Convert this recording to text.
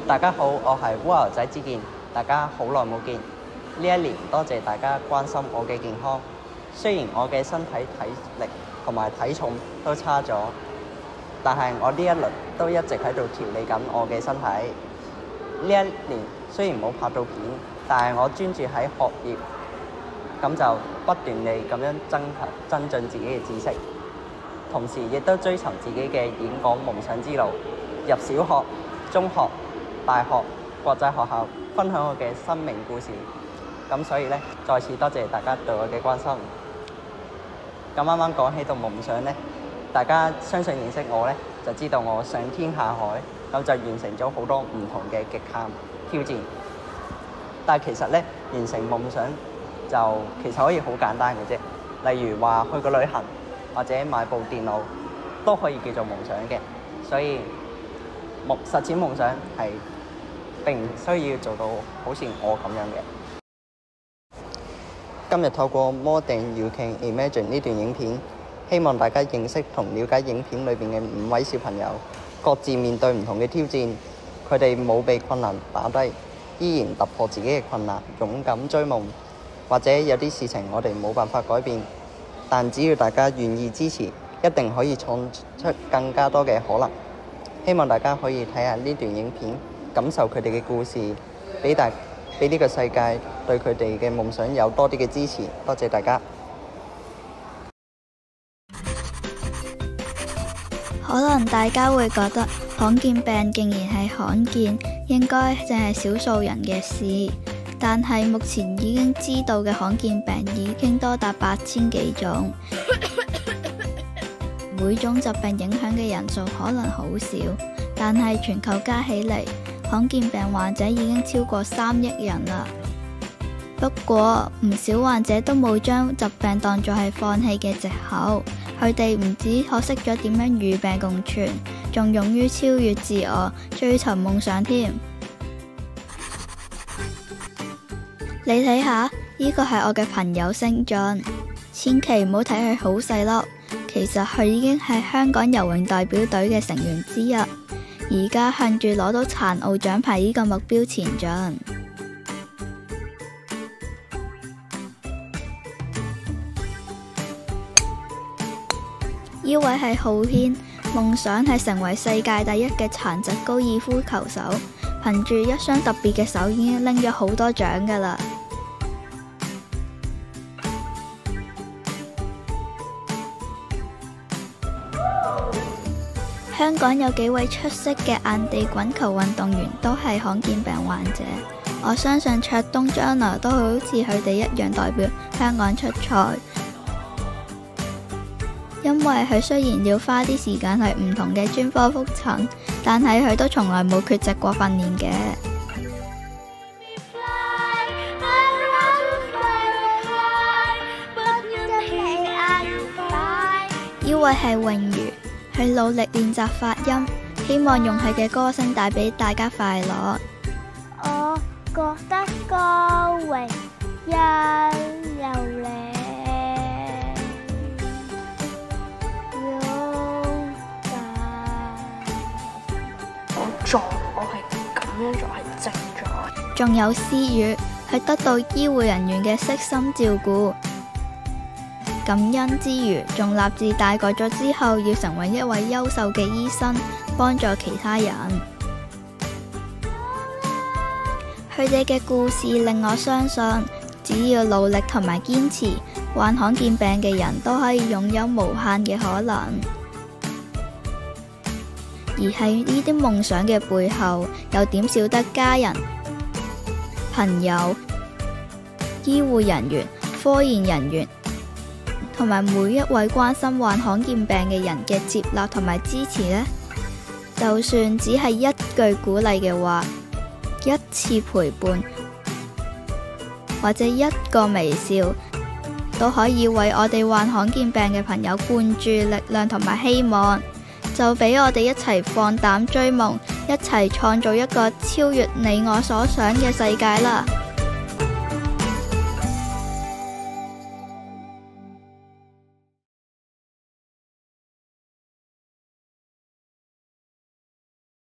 大家好，我係烏牛仔之健，大家好耐冇見。呢一年多謝大家關心我嘅健康，雖然我嘅身體體力同埋體重都差咗，但係我呢一輪都一直喺度調理緊我嘅身體。呢一年雖然冇拍到片，但係我專注喺學業，咁就不斷地咁樣增進自己嘅知識，同時亦都追尋自己嘅演講夢想之路，入小學、中學、大學、國際學校，分享我嘅生命故事。咁所以呢，再次多謝大家對我嘅關心。咁啱啱講起到夢想呢，大家相信認識我呢，就知道我上天下海，咁就完成咗好多唔同嘅極限挑戰。但係其實呢，完成夢想就其實可以好簡單嘅啫，例如話去個旅行或者買部電腦都可以叫做夢想嘅。所以實踐夢想係並唔需要做到好似我咁樣嘅。今日透過 More Than You Can Imagine 呢段影片，希望大家認識同了解影片裏邊嘅5位小朋友，各自面對唔同嘅挑戰，佢哋冇被困難打低，依然突破自己嘅困難，勇敢追夢。或者有啲事情我哋冇辦法改變，但只要大家願意支持，一定可以創出更加多嘅可能。希望大家可以睇下呢段影片，感受佢哋嘅故事，俾呢個世界對佢哋嘅夢想有多啲嘅支持。多謝大家。可能大家會覺得罕見病竟然係罕見，應該淨係少數人嘅事。但係目前已經知道嘅罕見病已經多達8000幾種，每種疾病影響嘅人數可能好少，但係全球加起嚟，罕見病患者已經超過3億人啦。不過唔少患者都冇將疾病當作係放棄嘅藉口，佢哋唔止學識咗點樣與病共存，仲勇於超越自我，追尋夢想添。你睇下，呢個係我嘅朋友星俊，千祈唔好睇佢好細粒，其實佢已經係香港游泳代表隊嘅成員之一，而家向住攞到殘奧獎牌呢個目標前進。呢位係浩軒，夢想係成為世界第一嘅殘疾高爾夫球手，憑住一雙特別嘅手已經拎咗好多獎㗎喇。香港有幾位出色嘅硬地滾球運動員都係罕見病患者，我相信卓東將來都會好似佢哋一樣代表香港出賽。因為佢雖然要花啲時間去唔同嘅專科復診，但係佢都從來冇缺席過訓練嘅。呢位係榮如，佢努力練習發音，希望用佢嘅歌聲帶俾大家快樂。我覺得高榮欣又靚。我係咁樣做，係直咗。仲有思雨，佢得到醫護人員嘅悉心照顧，感恩之餘，仲立志大個咗之後要成為一位優秀嘅醫生，幫助其他人。佢哋嘅故事令我相信，只要努力同埋堅持，患罕見病嘅人都可以擁有無限嘅可能。而喺呢啲夢想嘅背後，又點少得家人、朋友、醫護人員、科研人員同埋每一位關心患罕見病嘅人嘅接納同埋支持呢？就算只係一句鼓勵嘅話，一次陪伴，或者一個微笑，都可以為我哋患罕見病嘅朋友灌注力量同埋希望。就俾我哋一齊放膽追夢，一齊創造一個超越你我所想嘅世界啦！